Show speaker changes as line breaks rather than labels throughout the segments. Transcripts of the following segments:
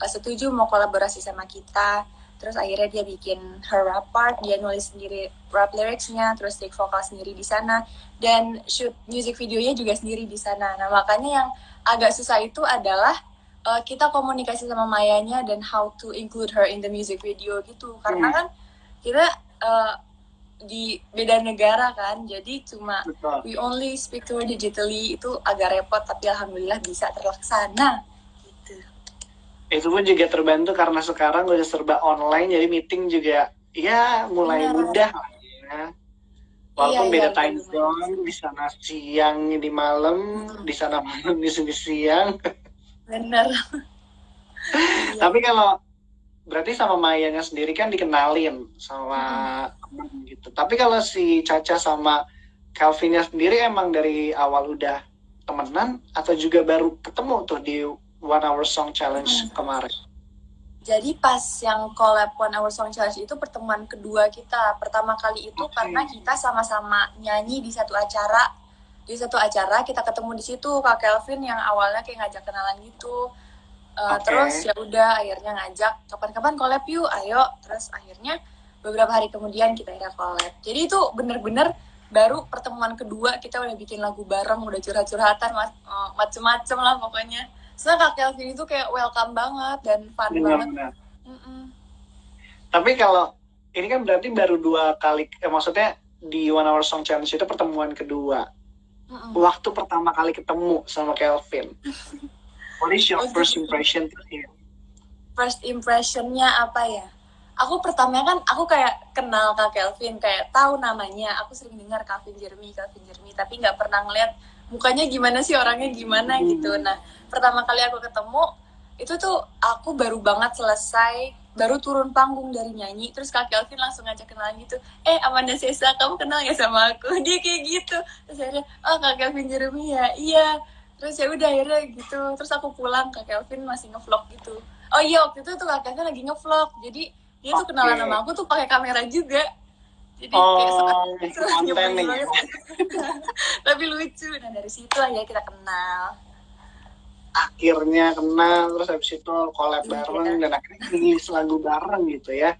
setuju mau kolaborasi sama kita. Terus akhirnya dia bikin her rap part, dia nulis sendiri rap lyricsnya, terus take vokal sendiri di sana, dan shoot music videonya juga sendiri di sana. Nah makanya yang agak susah itu adalah kita komunikasi sama Mayanya dan how to include her in the music video gitu. Karena kan kita di beda negara kan, jadi cuma we only speak to her digitally, itu agak repot, tapi alhamdulillah bisa terlaksana gitu.
Itu pun juga terbantu karena sekarang udah serba online, jadi meeting juga ya mulai mudah lah ya. Walaupun beda time zone, di sana siang di malam, di sana malam di sini siang.
Bener.
Tapi kalau berarti sama Mayanya sendiri kan dikenalin sama teman gitu. Tapi kalau si Caca sama Calvinnya sendiri emang dari awal udah temenan atau juga baru ketemu tuh di One Hour Song Challenge kemarin?
Jadi pas yang collab One Hour Song Challenge itu pertemuan kedua kita. Pertama kali itu karena kita sama-sama nyanyi di satu acara. Di satu acara kita ketemu di situ, Kak Kelvin yang awalnya kayak ngajak kenalan gitu. Terus ya udah akhirnya ngajak kapan-kapan collab yuk, ayo. Terus akhirnya beberapa hari kemudian kita akhirnya collab. Jadi itu bener-bener baru pertemuan kedua kita udah bikin lagu bareng, udah curhat-curhatan, macem-macem lah pokoknya. Soalnya Kak Kelvin itu kayak welcome banget dan fun banget.
Tapi kalau ini kan berarti baru 2 kali, maksudnya di One Hour Song Challenge itu pertemuan kedua. Waktu pertama kali ketemu sama Kelvin, what is your first impression to him?
First impressionnya apa ya? Aku pertamanya kan aku kayak kenal Kak Kelvin, kayak tahu namanya. Aku sering dengar Calvin Jeremy, tapi nggak pernah ngeliat mukanya gimana sih, orangnya gimana gitu. Nah, pertama kali aku ketemu, itu tuh aku baru banget selesai, baru turun panggung dari nyanyi, terus Kak Kelvin langsung ngajak kenalan gitu. Amanda Sesa, kamu kenal ya sama aku? Dia kayak gitu. Terus akhirnya, oh Kak Kelvin Jeremy ya? Iya. Terus ya udah akhirnya gitu. Terus aku pulang, Kak Kelvin masih ngevlog gitu. Oh iya, waktu itu tuh Kak Kelvin lagi ngevlog. Jadi dia tuh kenalan sama aku tuh pakai kamera juga. Jadi kayak
konten nih.
Tapi lucu. Nah dari situ aja kita kenal.
Akhirnya kenal, terus habis itu collab bareng dan akhirnya rilis lagu bareng gitu ya.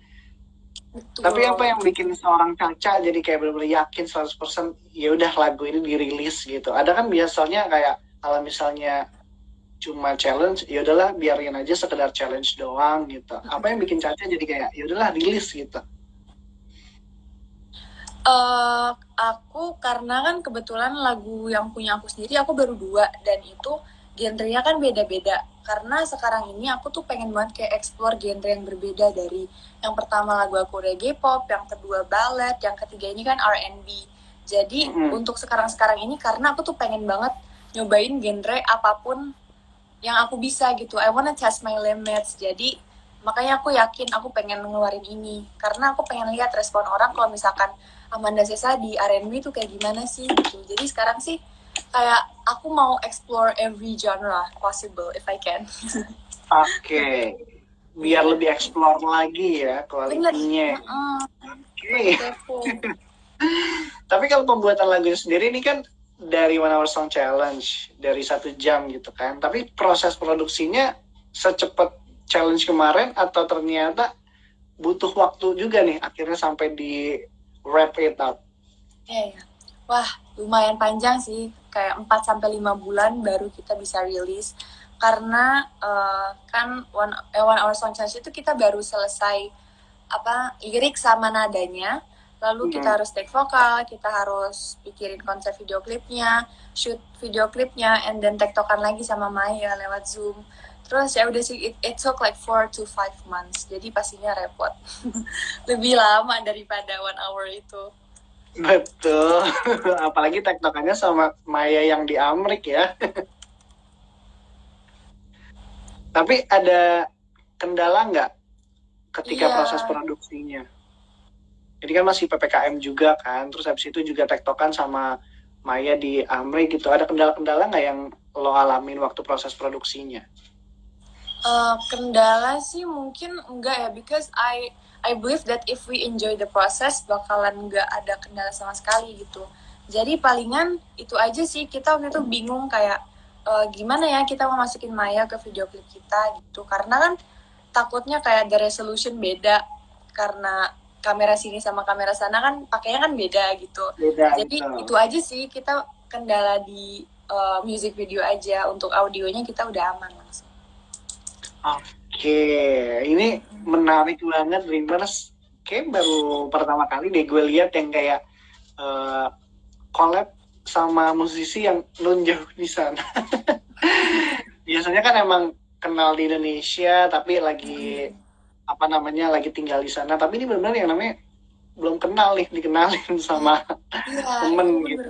Betul. Tapi apa yang bikin seorang Caca jadi kayak benar-benar yakin 100% ya udah lagu ini dirilis gitu? Ada kan biasanya kayak kalau misalnya cuma challenge, ya udahlah biarin aja sekedar challenge doang gitu. Apa yang bikin Caca jadi kayak ya udahlah rilis gitu?
Aku karena kan kebetulan lagu yang punya aku sendiri aku baru 2 dan itu genrenya kan beda-beda. Karena sekarang ini aku tuh pengen banget kayak explore genre yang berbeda, dari yang pertama lagu aku reggae pop, yang kedua ballad, yang ketiga ini kan R&B. Jadi untuk sekarang-sekarang ini karena aku tuh pengen banget nyobain genre apapun yang aku bisa gitu. I wanna test my limits. Jadi makanya aku yakin aku pengen ngeluarin ini. Karena aku pengen lihat respon orang kalau misalkan Amanda Sesa di R&B tuh kayak gimana sih gitu. Jadi sekarang sih kayak aku mau explore every genre possible if I can.
Oke. Biar lebih explore lagi ya kualitasnya. Oke. Tapi kalau pembuatan lagunya sendiri ini kan dari One Hour Song Challenge, dari 1 jam gitu kan. Tapi proses produksinya secepat challenge kemarin atau ternyata butuh waktu juga nih akhirnya sampai di wrap it up?
Iya. Wah, lumayan panjang sih. Kayak 4-5 bulan baru kita bisa rilis. Karena kan One Hour Song Challenge itu kita baru selesai lirik sama nadanya. Lalu kita harus take vokal, kita harus pikirin konsep video klipnya, shoot video klipnya, and then tektokan lagi sama Maya lewat Zoom. Terus ya udah sih, it took like 4 to 5 months. Jadi pastinya repot. Lebih lama daripada 1 hour itu.
Betul. Apalagi tektokannya sama Maya yang di Amrik ya. Tapi ada kendala nggak ketika proses produksinya? Jadi kan masih PPKM juga kan, terus habis itu juga tektokan sama Maya di Amrik gitu. Ada kendala-kendala nggak yang lo alamin waktu proses produksinya?
Kendala sih mungkin enggak ya, because I believe that if we enjoy the process bakalan nggak ada kendala sama sekali gitu. Jadi palingan itu aja sih, kita waktu itu bingung kayak gimana ya kita mau masukin Maya ke video klip kita gitu, karena kan takutnya kayak the resolution beda karena kamera sini sama kamera sana kan pakainya kan beda gitu.
Beda,
Jadi
gitu.
itu aja sih, kita kendala di music video aja. Untuk audionya kita udah aman langsung.
Oke, ini menarik banget Dreamers. Kayak baru pertama kali deh gue lihat yang kayak collab sama musisi yang non jauh di sana. Biasanya kan emang kenal di Indonesia tapi lagi lagi tinggal di sana. Tapi ini benar-benar yang namanya belum kenal nih, dikenalin sama temen gitu.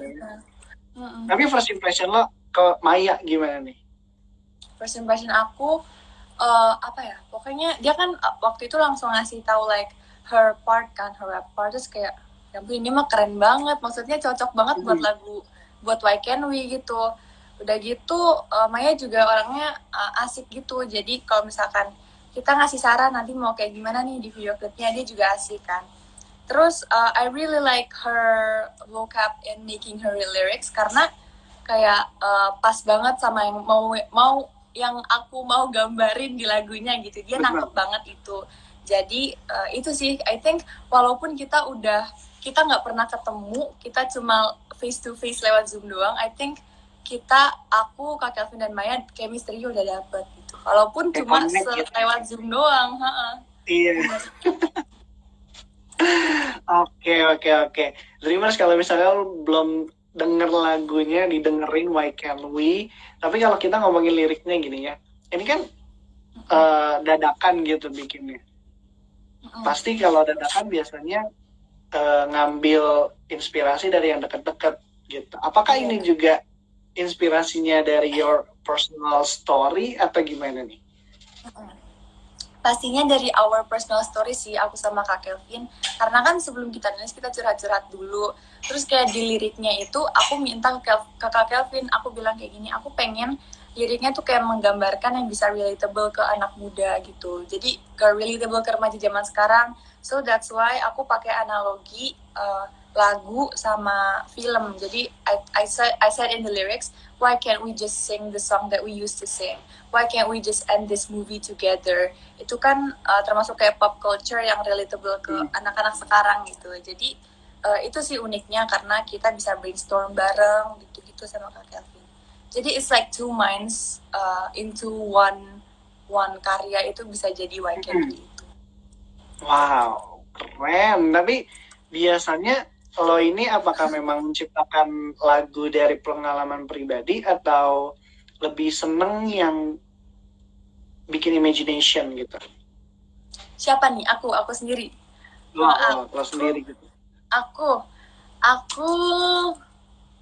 Tapi first impression lo ke Maya gimana nih?
First impression aku pokoknya dia kan waktu itu langsung ngasih tahu like her part kan, her rap part, terus kayak ya ampun ini mah keren banget, maksudnya cocok banget buat lagu, buat Why Can't We gitu. Udah gitu Maya juga orangnya asik gitu, jadi kalau misalkan kita ngasih saran nanti mau kayak gimana nih di video klipnya, dia juga asik kan. Terus I really like her vocab in making her lyrics karena kayak pas banget sama yang mau yang aku mau gambarin di lagunya gitu. Dia nangkep banget itu. Jadi itu sih, I think walaupun kita nggak pernah ketemu, kita cuma face to face lewat Zoom doang, I think aku, Kak Kelvin dan Maya chemistry udah dapet gitu. Walaupun cuma lewat Zoom doang.
Iya. Oke. Dreamers, kalau misalnya lo belum denger lagunya, didengerin Why Can't We. Tapi kalau kita ngomongin liriknya gini ya, ini kan dadakan gitu bikinnya. Pasti kalau dadakan biasanya ngambil inspirasi dari yang deket-deket gitu. Apakah ini juga inspirasinya dari your personal story atau gimana nih?
Pastinya dari our personal story sih, aku sama Kak Kelvin. Karena kan sebelum kita nulis, kita curhat-curhat dulu. Terus kayak di liriknya itu, aku minta ke Kak Kelvin, aku bilang kayak gini, aku pengen liriknya tuh kayak menggambarkan yang bisa relatable ke anak muda gitu. Jadi relatable ke remaja zaman sekarang. So that's why aku pakai analogi lagu sama film. Jadi I said in the lyrics, why can't we just sing the song that we used to sing? Why can't we just end this movie together? Itu kan termasuk kayak pop culture yang relatable ke anak-anak sekarang gitu. Jadi itu sih uniknya karena kita bisa brainstorm bareng gitu-gitu sama Kak Kelvin. Jadi it's like two minds into one karya, itu bisa jadi Why Can't We itu.
Wow, keren. Tapi biasanya lo ini apakah memang menciptakan lagu dari pengalaman pribadi atau lebih seneng yang bikin imagination gitu?
Siapa nih? Aku sendiri.
Lo sendiri gitu.
Aku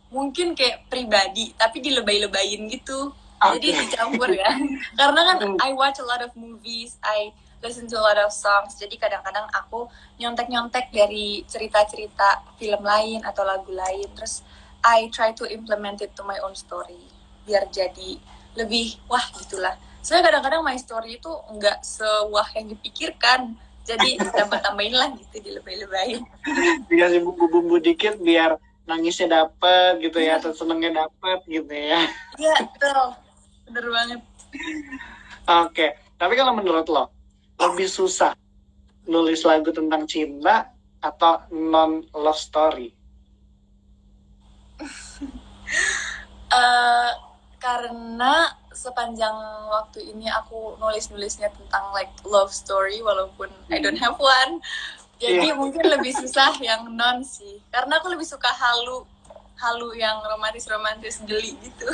mungkin kayak pribadi, tapi dilebay-lebayin gitu. Jadi dicampur ya. Karena kan I watch a lot of movies, I listen to a lot of songs. Jadi kadang-kadang aku nyontek-nyontek dari cerita-cerita film lain atau lagu lain. Terus I try to implement it to my own story. Biar jadi lebih wah gitulah. Soalnya kadang-kadang my story itu nggak sewah yang dipikirkan. Jadi tambah-tambahin lah gitu, dilebay-lebayin.
Dikasih bumbu-bumbu dikit biar nangisnya dapet gitu ya, atau senengnya dapet gitu ya.
Iya, betul. Bener banget.
Oke, tapi kalau menurut lo, lebih susah nulis lagu tentang cinta atau non-love story?
Karena sepanjang waktu ini aku nulisnya tentang like love story, walaupun I don't have one. Jadi mungkin lebih susah yang non sih, karena aku lebih suka halu yang romantis geli gitu.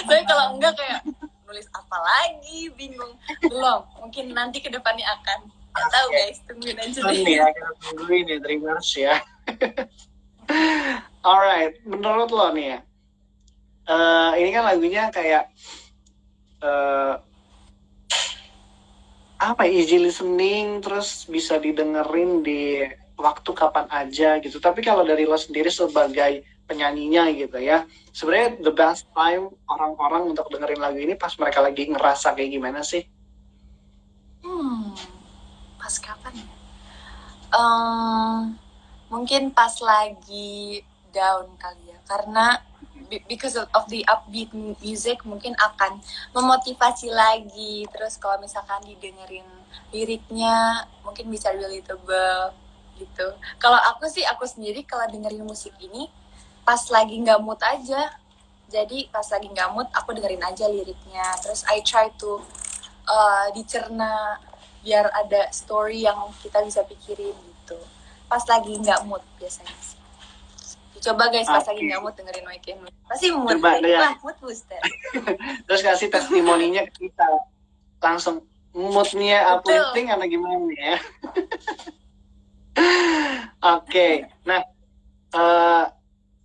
Tapi kalau enggak kayak nulis apa lagi, bingung. Belum, mungkin nanti kedepannya akan. Nggak tahu guys, tungguin aja deh.
Ini ya, kita tungguin ya, Dreamers ya. Alright, menurut lo nih ya, ini kan lagunya kayak easy listening, terus bisa didengerin di waktu kapan aja gitu. Tapi kalau dari lo sendiri sebagai penyanyinya gitu ya, sebenarnya the best time orang-orang untuk dengerin lagu ini pas mereka lagi ngerasa kayak gimana sih?
Pas kapan ya? Mungkin pas lagi down kali ya, karena because of the upbeat music mungkin akan memotivasi lagi. Terus kalau misalkan didengerin liriknya mungkin bisa relatable gitu. Kalau aku sendiri kalau dengerin musik ini pas lagi nggak mood aja. Jadi pas lagi nggak mood aku dengerin aja liriknya. Terus I try to dicerna biar ada story yang kita bisa pikirin gitu. Pas lagi nggak mood biasanya sih. Coba guys, pas lagi nggak mood dengerin Weekend. Pasti mood.
Coba
Wah, mood booster.
Terus kasih testimoninya ke kita. Langsung moodnya uplifting atau gimana ya? Oke. Nah,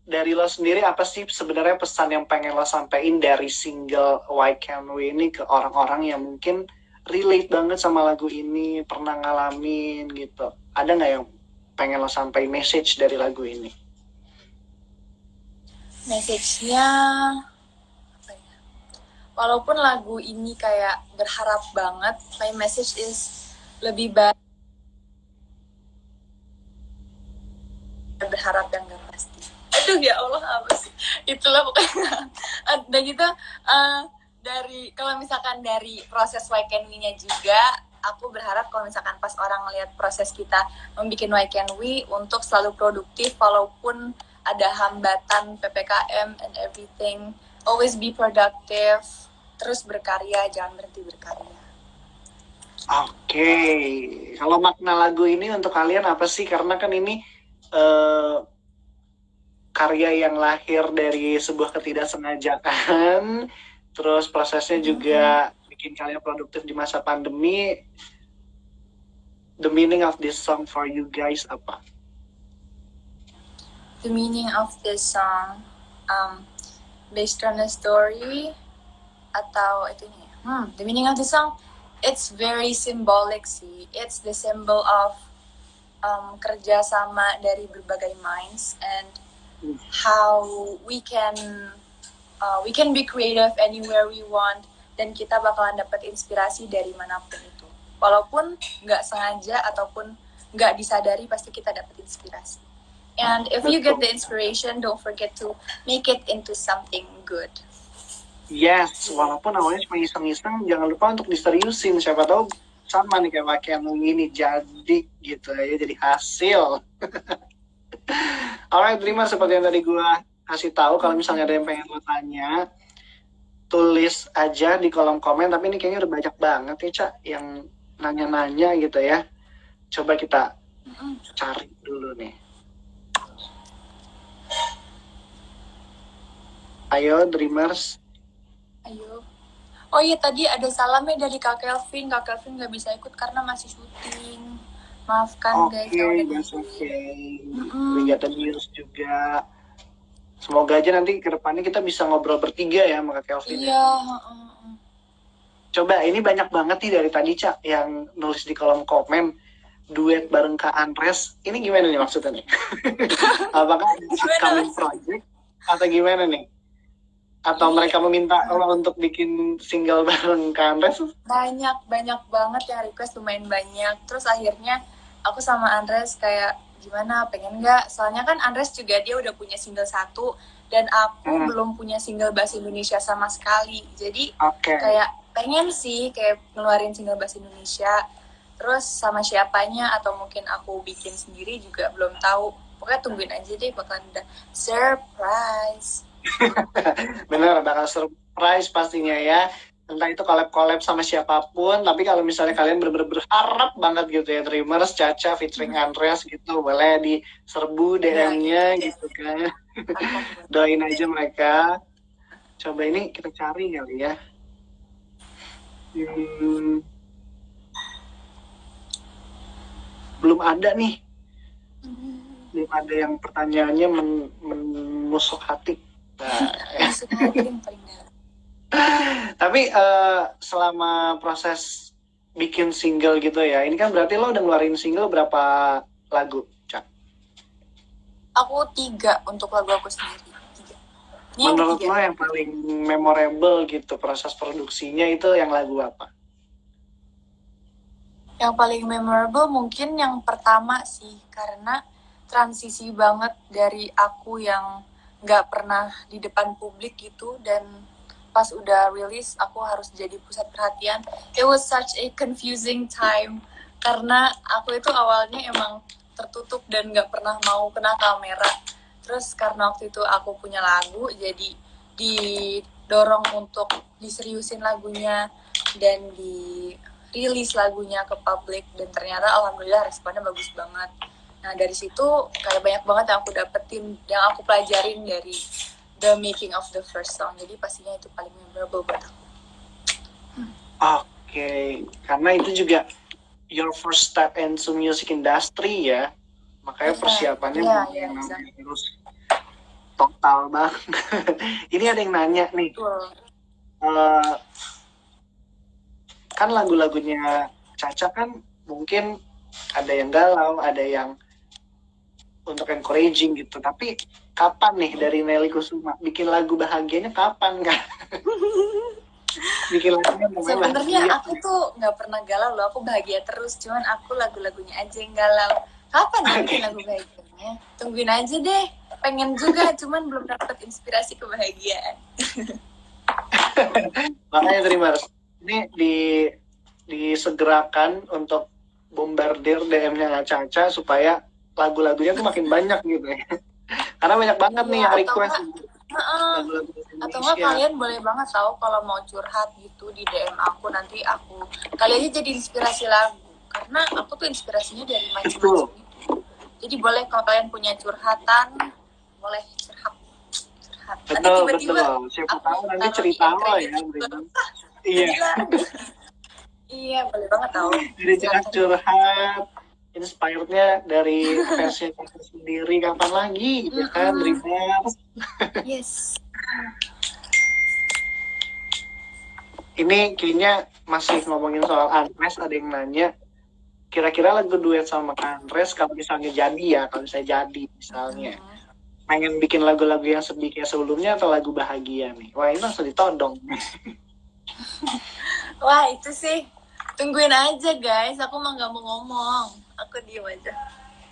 dari lo sendiri apa sih sebenarnya pesan yang pengen lo sampein dari single Why Can't We ini ke orang-orang yang mungkin relate banget sama lagu ini, pernah ngalamin gitu? Ada nggak yang pengen lo sampein message dari lagu ini?
Message-nya apa ya? Walaupun lagu ini kayak berharap banget, my message is lebih baik berharap yang gak pasti. Aduh ya Allah, apa sih? Itulah pokoknya. Dan gitu dari kalau misalkan dari proses Why Can't We-nya juga, aku berharap kalau misalkan pas orang ngelihat proses kita membuat Why Can't We untuk selalu produktif walaupun ada hambatan PPKM and everything, always be productive, terus berkarya, jangan berhenti berkarya.
Oke, kalau makna lagu ini untuk kalian apa sih? Karena kan ini karya yang lahir dari sebuah ketidaksengajaan, terus prosesnya juga bikin kalian produktif di masa pandemi. The meaning of this song for you guys apa?
The meaning of this song based on a story atau itu nih. The meaning of the song, it's very symbolic sih. It's the symbol of kerjasama dari berbagai minds and how we can be creative anywhere we want, dan kita bakalan dapat inspirasi dari manapun itu. Walaupun nggak sengaja ataupun nggak disadari, pasti kita dapat inspirasi. And if you get the inspiration, don't forget to make it into something good.
Yes, walaupun awalnya cuma iseng-iseng, jangan lupa untuk diseriusin. Siapa tahu sama nih kayak pakaian ini jadi gitu ya, jadi hasil. Alright, terima seperti yang tadi gue kasih tahu. Kalau misalnya ada yang pengen lo tanya, tulis aja di kolom komen. Tapi ini kayaknya udah banyak banget ya, Cak, yang nanya-nanya gitu ya. Coba kita cari dulu nih. Ayo, Dreamers.
Ayo. Oh iya, tadi ada salamnya dari Kak Kelvin. Kak Kelvin nggak bisa ikut karena masih syuting. Maafkan guys.
Oke, that's okay. We got the news juga. Semoga aja nanti ke depannya kita bisa ngobrol bertiga ya sama Kak Kelvin.
Iya.
Coba, ini banyak banget nih dari tadi, Cak, yang nulis di kolom komen. Duet bareng Kak Andres. Ini gimana nih maksudnya nih? Apakah upcoming project atau gimana nih? Atau mereka meminta lo untuk bikin single bareng Kak Andres?
Banyak banget yang request, lumayan banyak. Terus akhirnya aku sama Andres kayak gimana, pengen nggak? Soalnya kan Andres juga dia udah punya single 1 dan aku belum punya single bahasa Indonesia sama sekali. Jadi kayak pengen sih kayak ngeluarin single bahasa Indonesia. Terus sama siapanya atau mungkin aku bikin sendiri juga belum tahu. Pokoknya tungguin aja deh, bakalan udah surprise.
Bener, bakal surprise pastinya ya. Entah itu collab sama siapapun. Tapi kalau misalnya kalian berharap banget gitu ya, Dreamers, Caca featuring Andreas gitu, boleh diserbu DM-nya gitu kan. Doain aja mereka. Coba ini kita cari kali ya. Belum ada nih. Belum ada yang pertanyaannya menusuk hati. Nah, tapi selama proses bikin single gitu ya, ini kan berarti lo udah ngeluarin single berapa lagu, Cak?
Aku 3 untuk lagu aku sendiri. 3.
Menurut lo yang paling memorable gitu proses produksinya itu yang lagu apa?
Yang paling memorable mungkin yang pertama sih, karena transisi banget dari aku yang nggak pernah di depan publik gitu, dan pas udah rilis aku harus jadi pusat perhatian. It was such a confusing time karena aku itu awalnya emang tertutup dan nggak pernah mau kena kamera. Terus karena waktu itu aku punya lagu, jadi didorong untuk diseriusin lagunya dan dirilis lagunya ke publik, dan ternyata alhamdulillah responnya bagus banget. Nah dari situ kayak banyak banget yang aku dapetin, yang aku pelajarin dari the making of the first song. Jadi pastinya itu paling memorable buat aku.
Oke, karena itu juga your first step into music industry ya, makanya persiapannya harus total banget. Ini ada yang nanya nih, kan lagu-lagunya Caca kan mungkin ada yang galau, ada yang untuk encouraging gitu, tapi kapan nih dari Nelly Kusuma bikin lagu bahagianya kapan kan? Bikin lagunya
sebenarnya aku tuh nggak pernah galau loh, aku bahagia terus, cuman aku lagu-lagunya aja yang galau. Kapan ya bikin lagu bahagianya? Tungguin aja deh, pengen juga, cuman belum dapat inspirasi kebahagiaan.
Makanya terima ini disegerakan untuk bombardir DM-nya Caca supaya lagu-lagunya tuh makin banyak gitu ya. Karena banyak banget nih yang request.
Atau enggak kalian boleh banget tahu kalau mau curhat gitu di DM aku, nanti kalian aja jadi inspirasi lagu, karena aku tuh inspirasinya dari macam-macam gitu. Jadi boleh kalau kalian punya curhatan, boleh curhat.
Betul, siapa tahu nanti cerita lo ya. Iya.
Iya, boleh banget tahu.
Jadi curhat, inspirednya dari versi sendiri kapan lagi gitu kan, Dreamers.
Yes.
Ini kayaknya masih ngomongin soal Andres, ada yang nanya, kira-kira lagu duet sama Andres kalau misalnya jadi misalnya pengen bikin lagu-lagu yang sedih kayak sebelumnya atau lagu bahagia nih? Wah, ini langsung ditodong.
Wah, itu sih tungguin aja guys, aku mah nggak mau ngomong, aku diem aja,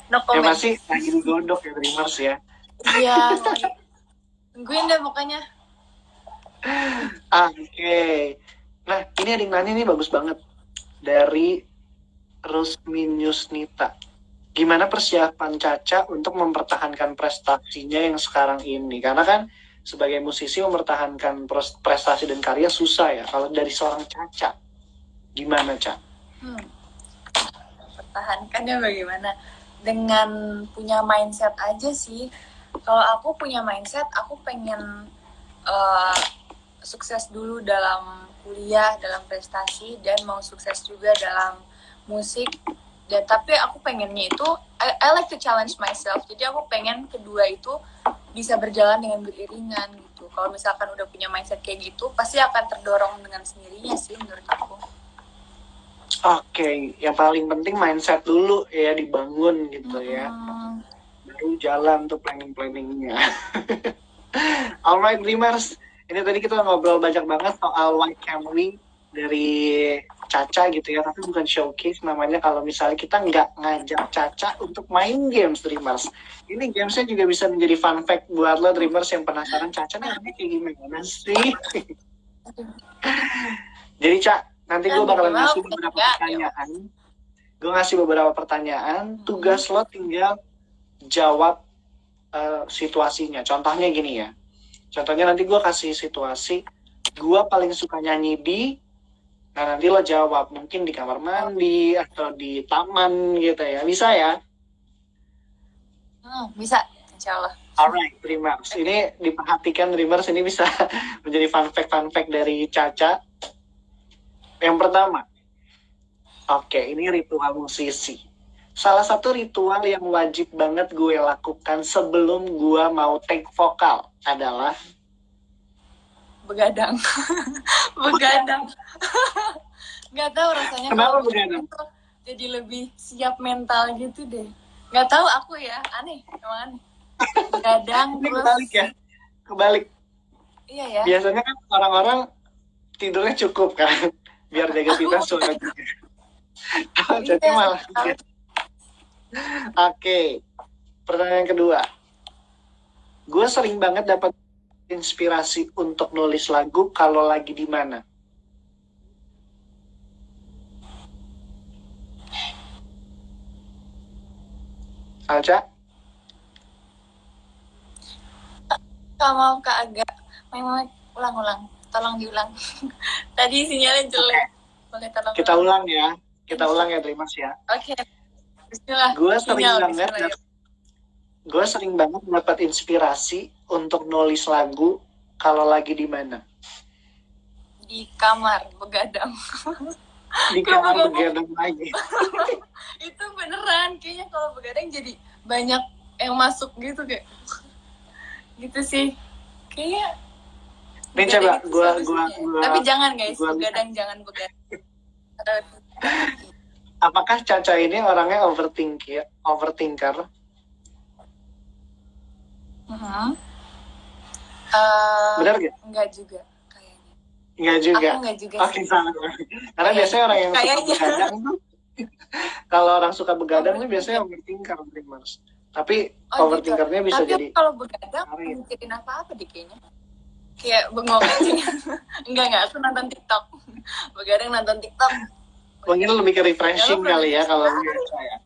no comment.
Ya masih lagi digodok ya Dreamers ya.
Iya, tungguin deh pokoknya.
Oke. Nah, ini ada yang nanya nih, bagus banget, dari Rusminius Nita. Gimana persiapan Caca untuk mempertahankan prestasinya yang sekarang ini? Karena kan sebagai musisi mempertahankan prestasi dan karya susah ya. Kalau dari seorang Caca, gimana Caca?
Pertahankannya bagaimana? Dengan punya mindset aja sih. Kalau aku punya mindset, aku pengen sukses dulu dalam kuliah, dalam prestasi, dan mau sukses juga dalam musik. Dan tapi aku pengennya itu I like to challenge myself. Jadi aku pengen kedua itu bisa berjalan dengan beriringan gitu. Kalau misalkan udah punya mindset kayak gitu, pasti akan terdorong dengan sendirinya sih menurut aku.
Oke, yang paling penting mindset dulu ya, dibangun gitu ya. Baru jalan tuh planning-planningnya. Alright Dreamers, ini tadi kita ngobrol banyak banget soal Why Can't We dari Caca gitu ya, tapi bukan showcase namanya kalau misalnya kita nggak ngajak Caca untuk main games Dreamers. Ini gamesnya juga bisa menjadi fun fact buat lo Dreamers yang penasaran Caca nih orangnya kayak gimana sih. Jadi Caca, nanti gue bakalan ngasih beberapa pertanyaan. Gue ngasih beberapa pertanyaan, tugas lo tinggal jawab situasinya. Contohnya gini ya. Contohnya nanti gue kasih situasi, gue paling suka nyanyi di, nah nanti lo jawab mungkin di kamar mandi atau di taman gitu ya. Bisa ya?
Bisa, insya Allah.
Alright, Dreamers. Ini diperhatikan Dreamers, ini bisa menjadi fun fact dari Caca. Yang pertama, oke, ini ritual musisi. Salah satu ritual yang wajib banget gue lakukan sebelum gue mau take vokal adalah
begadang. Begadang. Nggak tahu rasanya.
Kenapa begadang?
Jadi lebih siap mental gitu deh. Nggak tahu aku ya, aneh, emang aneh. Begadang
ini
terus.
Kebalik ya, kebalik.
Iya ya.
Biasanya kan orang-orang tidurnya cukup kan, biar jaga kita suara juga. Jadi malah. Oke, pertanyaan kedua. Gue sering banget dapat inspirasi untuk nulis lagu kalau lagi di mana. Salca?
Kalau Kak agak memang ulang-ulang, tolong diulang. Tadi sinyalnya jelek. Boleh tolong
Kita ulang ya. Kita ulang ya, Dreamers ya.
Oke. Bismillah.
Gue sering
Sinyal,
banget
bismillah.
gue sering banget dapat inspirasi untuk nulis lagu kalau lagi di mana.
Di kamar begadang.
Di kamar begadang lagi.
Itu beneran, kayaknya kalau begadang jadi banyak yang masuk gitu kayak gitu sih. Kayaknya
Ini coba
itu
gua
tapi jangan guys,
gua
begadang jangan begadang.
Apakah Caca ini orangnya overthinker? Benar gak?
Enggak juga kayaknya.
Enggak juga.
Aku enggak juga.
Oke, sama. Karena biasanya orang yang suka begadang tuh kalau orang suka begadang tuh biasanya overthinker, Dreamers. Tapi overthinkernya bisa
tapi
jadi.
Tapi kalau begadang mikirin apa-apa deh kayaknya. Kayak bengong aja. enggak, aku nonton TikTok. Begadang nonton TikTok.
Mungkin lebih ke refreshing kali ya kalau saya.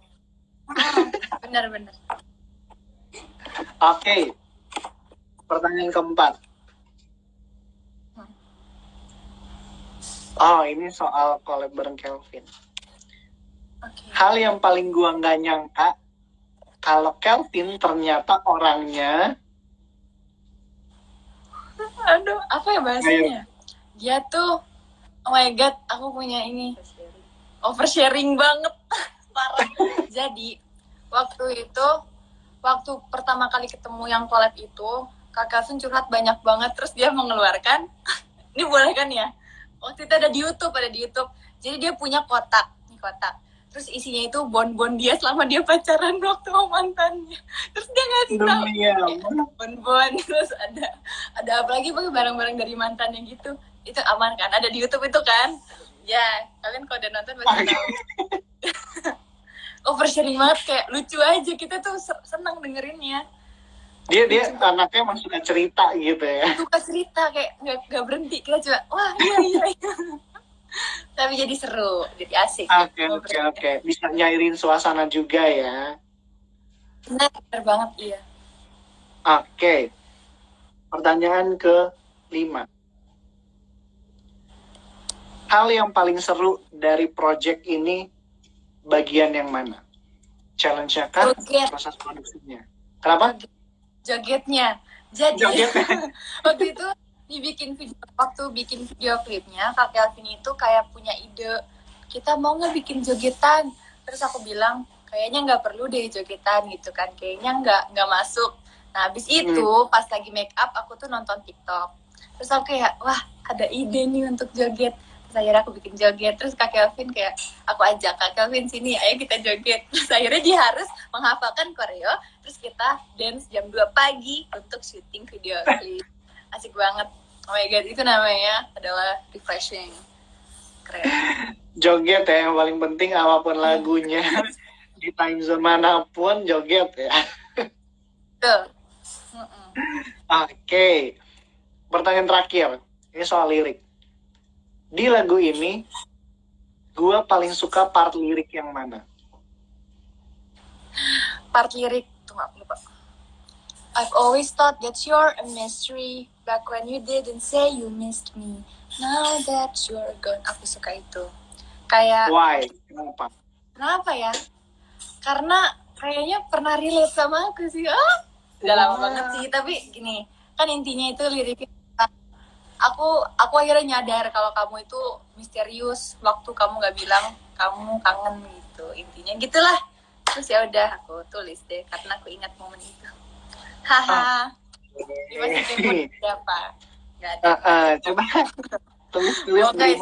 Benar-benar.
Oke. Pertanyaan keempat. Oh, ini soal collab bareng Kelvin. Hal yang paling gua nggak nyangka kalau Kelvin ternyata orangnya.
Aduh, apa ya bahasanya? Dia tuh, oh my god, aku punya ini oversharing banget, parah. Jadi waktu pertama kali ketemu yang collab itu, Kak Kelvin curhat banyak banget, terus dia mengeluarkan, ini boleh kan ya? Waktu itu ada di YouTube. Jadi dia punya kotak. Terus isinya itu bon-bon dia selama dia pacaran waktu sama mantannya. Terus dia ngasih tahu bon-bon, terus ada apa lagi pakai barang-barang dari mantannya gitu. Itu aman kan? Ada di YouTube itu kan? Ya, kalian kalau udah nonton pasti tahu. Oversharing banget, kayak lucu aja, kita tuh senang dengerinnya.
Dia anaknya emang suka cerita gitu ya.
Suka cerita, kayak nggak berhenti. Kita coba, wah iya. Tapi jadi seru, jadi asik.
Oke. Bisa nyairin suasana juga ya.
Benar banget, iya.
Oke. Pertanyaan ke-5. Hal yang paling seru dari project ini bagian yang mana? Challenge-nya kah? Proses produksinya? Kenapa?
Jogetnya. Jadi waktu itu waktu bikin video klipnya, Kak Kelvin itu kayak punya ide, kita mau nggak bikin jogetan? Terus aku bilang, kayaknya nggak perlu deh jogetan gitu kan, kayaknya nggak masuk. Nah habis itu pas lagi make up aku tuh nonton TikTok, terus aku kayak wah ada ide nih untuk joget. Terus akhirnya aku bikin joget, terus Kak Kelvin kayak aku ajak Kak Kelvin sini, ayo kita joget. Terus akhirnya dia harus menghafalkan koreo, terus kita dance jam 2 pagi untuk syuting video klip. Asik banget. Oh my god, itu namanya adalah refreshing. Keren.
Joget ya, yang paling penting apapun lagunya. Di time zone manapun joget ya.
Tuh.
Oke. Pertanyaan terakhir. Ini soal lirik. Di lagu ini, gue paling suka part lirik yang mana?
Part lirik, tunggu aku lupa. I've always thought that you're a mystery. Back when you didn't say you missed me. Now that you're gone. Aku suka itu. Kayak.
Why? Kenapa?
Kenapa ya? Karena kayaknya pernah relate sama aku sih. Udah lama banget sih. Tapi gini, kan intinya itu liriknya. Aku akhirnya nyadar kalau kamu itu misterius. Waktu kamu nggak bilang kamu kangen gitu. Intinya gitulah. Terus ya udah aku tulis deh karena aku ingat momen itu. Haha. Gimana sih siapa? Gak ada.
Coba tulis
guys.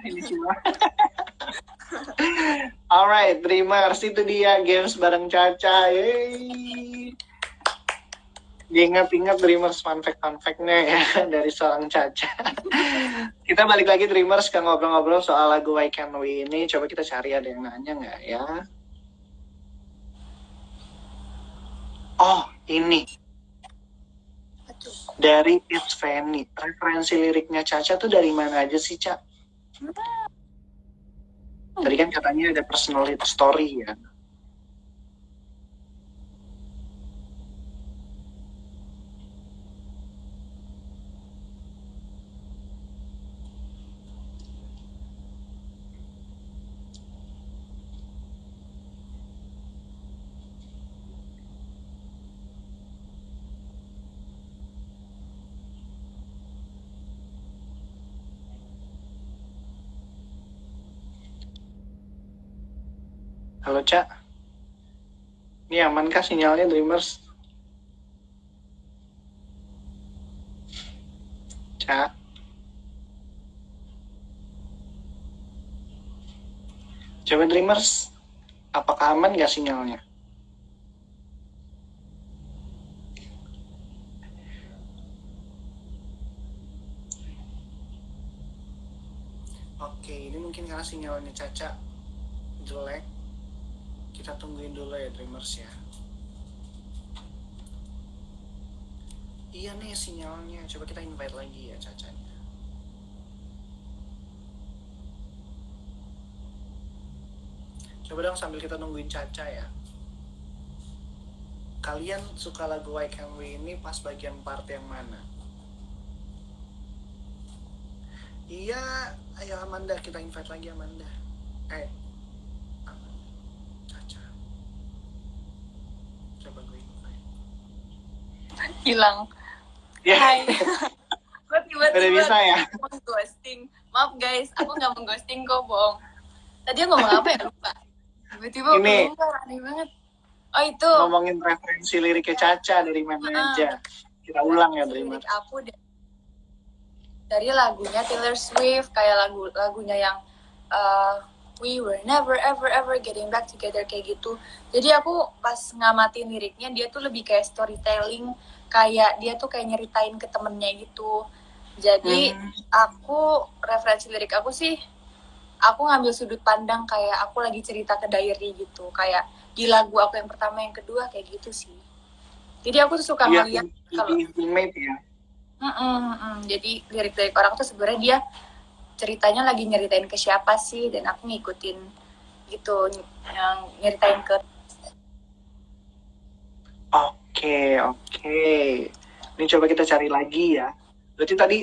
Ini semua. Alright, Dreamers, itu dia games bareng Caca. Yeay. Diingat-ingat Dreamers fun fact-nya ya dari seorang Caca. Kita balik lagi Dreamers ke ngobrol-ngobrol soal lagu Why Can't We ini. Coba kita cari ada yang nanya nggak ya? Oh, ini. Dari It's Fanny, referensi liriknya Caca tuh dari mana aja sih, Ca? Tadi kan katanya ada personal story ya. Halo, Ca. Ini aman kah sinyalnya, Dreamers? Ca. Coba Dreamers, apakah aman nggak sinyalnya? Oke, ini mungkin karena sinyalnya Caca jelek. Kita tungguin dulu ya Dreamers ya. Iya nih sinyalnya, coba kita invite lagi ya Cacanya. Coba dong sambil kita nungguin Caca ya. Kalian suka lagu Why Can't We ini pas bagian part yang mana? Iya, ayo Amanda, kita invite lagi Amanda. Caca. Coba gue invite.
Hilang.
Ya.
Hai. Gue
Udah
tiba-tiba
bisa ya?
ghosting. Maaf guys, aku nggak mengghosting kok, bohong. Tadi aku ngomong apa ya, lupa. Tiba-tiba
Ini.
lupa, aneh banget. Oh itu.
Ngomongin referensi liriknya Caca dari mana aja. Kita ulang ya Dreamers.
Lirik aku dari lagunya Taylor Swift, kayak lagunya yang We were never ever ever getting back together, kayak gitu. Jadi aku pas ngamatin liriknya, dia tuh lebih kayak storytelling, kayak dia tuh kayak nyeritain ke temennya gitu. Jadi aku referensi lirik aku sih, aku ngambil sudut pandang kayak aku lagi cerita ke diary gitu, kayak di lagu aku yang pertama yang kedua kayak gitu sih. Jadi aku tuh suka ngeliat kalau
intimate ya.
Jadi lirik-lirik orang tuh sebenarnya dia ceritanya lagi nyeritain ke siapa sih, dan aku ngikutin gitu, yang nyeritain ke.
Oke. Ini coba kita cari lagi ya. Berarti tadi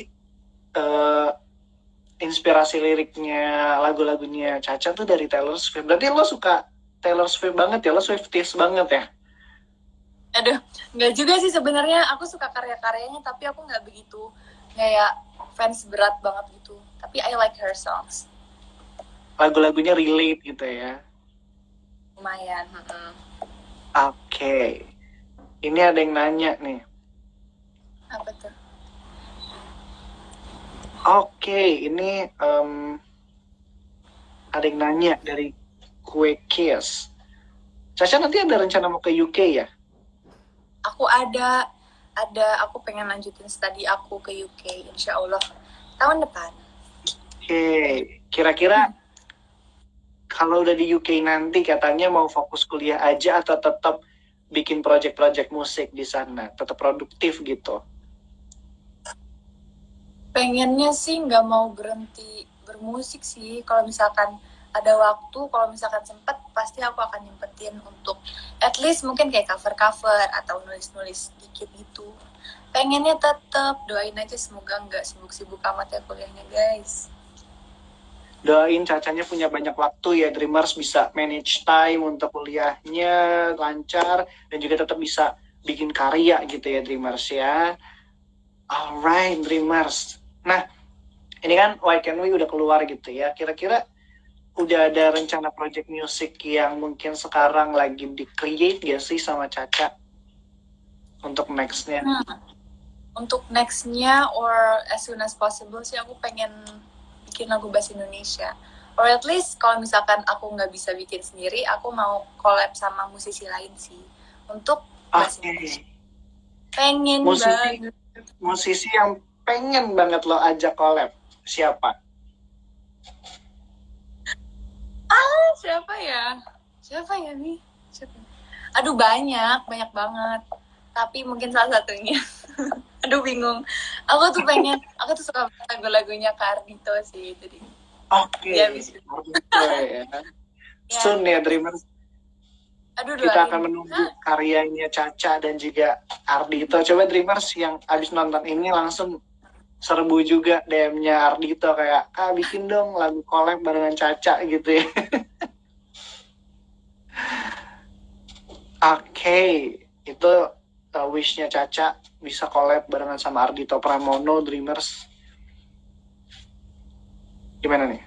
inspirasi liriknya lagu-lagunya Caca tuh dari Taylor Swift. Berarti lo suka Taylor Swift banget ya? Lo Swifties banget ya?
Aduh, nggak juga sih sebenarnya. Aku suka karya-karyanya, tapi aku nggak begitu kayak fans berat banget gitu. Tapi I like her songs.
Lagu-lagunya relate gitu ya?
Lumayan.
Oke. Ini ada yang nanya nih.
Apa tuh?
Oke, ini ada yang nanya dari Kue Kiss. Caca nanti ada rencana mau ke UK ya?
Aku aku pengen lanjutin studi aku ke UK, insya Allah tahun depan.
Oke, kira-kira kalau udah di UK nanti katanya mau fokus kuliah aja atau tetap bikin project-project musik di sana, tetap produktif gitu?
Pengennya sih nggak mau berhenti bermusik sih. Kalau misalkan ada waktu, kalau misalkan sempet, pasti aku akan nyempetin untuk at least mungkin kayak cover-cover atau nulis-nulis dikit gitu. Pengennya tetap, doain aja semoga nggak sibuk-sibuk amat ya kuliahnya guys.
Doain Cacanya punya banyak waktu ya, Dreamers, bisa manage time untuk kuliahnya lancar dan juga tetap bisa bikin karya gitu ya Dreamers ya. Alright Dreamers. Nah, ini kan Why Can't We udah keluar gitu ya. Kira-kira udah ada rencana project music yang mungkin sekarang lagi di-create gak sih sama Caca untuk next-nya?
Untuk next-nya or as soon as possible sih aku pengen bikin lagu bahasa Indonesia. Or at least kalau misalkan aku nggak bisa bikin sendiri, aku mau collab sama musisi lain sih untuk bahasa Indonesia. Pengen banget.
Musisi yang pengen banget lo ajak collab siapa?
Siapa ya nih? Aduh banyak banget. Tapi mungkin salah satunya. Aduh bingung. Aku tuh suka lagu-lagunya Kardito sih. Jadi
Oke,
dia bisa.
Ardhito ya.
Ya.
Soon ya Dreamers,
Aduh
kita
doain.
akan menunggu karyanya Caca dan juga Ardhito. Coba Dreamers yang abis nonton ini langsung serbu juga DM-nya Ardhito kayak, Kak bikin dong lagu collab barengan Caca gitu ya. Oke, itu wish-nya Caca bisa collab barengan sama Ardhito Pramono, Dreamers. Gimana nih?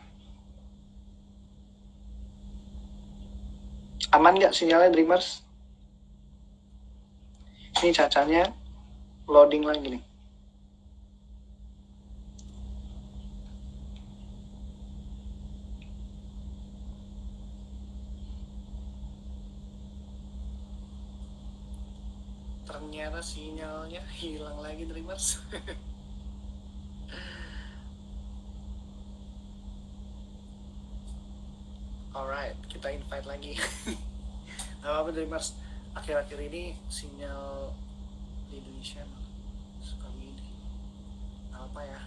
Aman nggak sinyalnya Dreamers? Ini Cacanya loading lagi nih. Ternyata sinyalnya hilang lagi Dreamers. Alright, kita invite lagi. Gak apa-apa Dreamers, akhir-akhir ini sinyal di Indonesia suka gini. Gak apa ya.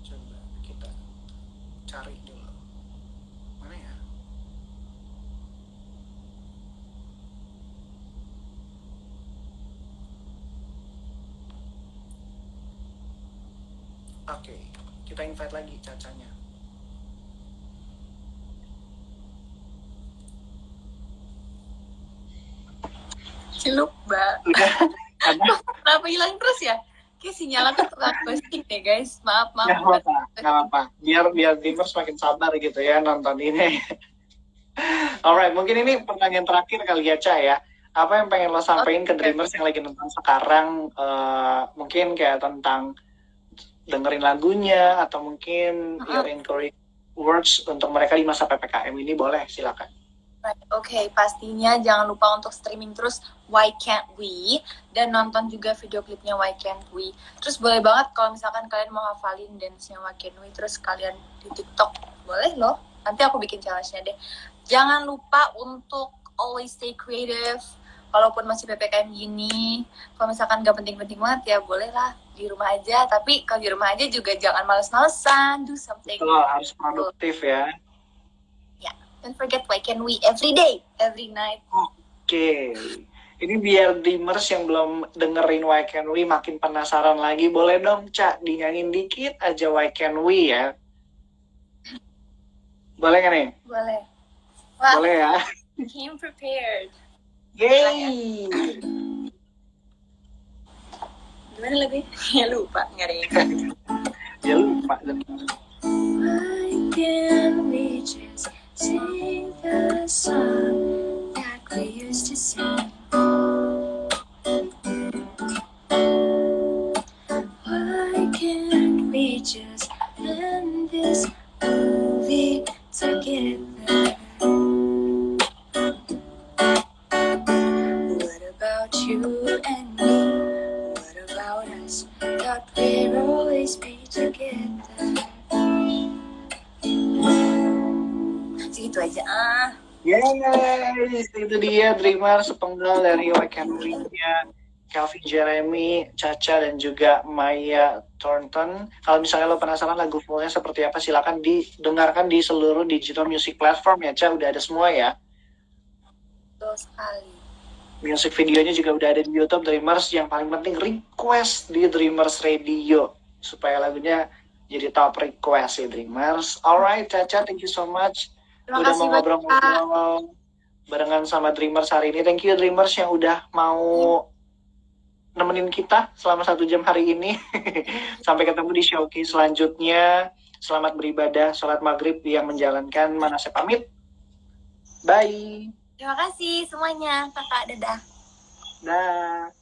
Coba kita cari dulu. Mana ya? Oke, kita invite lagi Cacanya.
Lupa. Kenapa hilang terus ya? Kayak sinyal aku tukang ghosting deh guys. Maaf.
Gak apa-apa. Biar Dreamers makin sabar gitu ya nonton ini. Alright, mungkin ini pertanyaan terakhir kali ya, Ca ya. Apa yang pengen lo sampaikan ke Dreamers yang lagi nonton sekarang? Mungkin kayak tentang dengerin lagunya, atau mungkin your encourage words untuk mereka di masa PPKM ini, boleh, silakan.
Oke, pastinya jangan lupa untuk streaming terus Why Can't We, dan nonton juga video klipnya Why Can't We. Terus boleh banget kalau misalkan kalian mau hafalin dance-nya Why Can't We, terus kalian di TikTok, boleh loh. Nanti aku bikin challenge-nya deh. Jangan lupa untuk always stay creative. Walaupun masih PPKM gini, kalau misalkan gak penting-penting banget ya boleh lah di rumah aja. Tapi kalau di rumah aja juga jangan males-malesan, do something.
Harus produktif ya.
Don't forget Why Can't We every day, every night.
Oke. Ini biar Dreamers yang belum dengerin Why Can't We makin penasaran lagi, boleh dong Ca dinyanyiin dikit aja Why Can't We ya. Boleh kan nih?
Boleh.
Wah, boleh ya.
Came prepared.
Yeay.
Gimana lagunya? Ya lupa, nggak ada yang.
Ya lupa.
Why can't we just sing the song that we used to sing? Why can't we just end this movie together? What about you and me? What about us? Thought we'd always be together. Segitu aja
Yes, itu dia Dreamers sepenggal dari Why Can't We-nya Calvin Jeremy, Caca, dan juga Maya Thornton. Kalau misalnya lo penasaran lagu fullnya seperti apa, silakan didengarkan di seluruh digital music platform ya, Ca. Udah ada semua ya.
Betul sekali.
Music videonya juga udah ada di YouTube Dreamers. Yang paling penting request di Dreamers Radio supaya lagunya jadi top request ya Dreamers. Alright, Caca, thank you so much.
Terima
udah
kasih
mau ngobrol-ngobrol barengan sama Dreamers hari ini. Thank you Dreamers yang udah mau nemenin kita selama 1 jam hari ini. Sampai ketemu di showcase selanjutnya. Selamat beribadah, sholat maghrib yang menjalankan. Manasya pamit. Bye.
Terima kasih semuanya, kakak. Dadah.
Dah.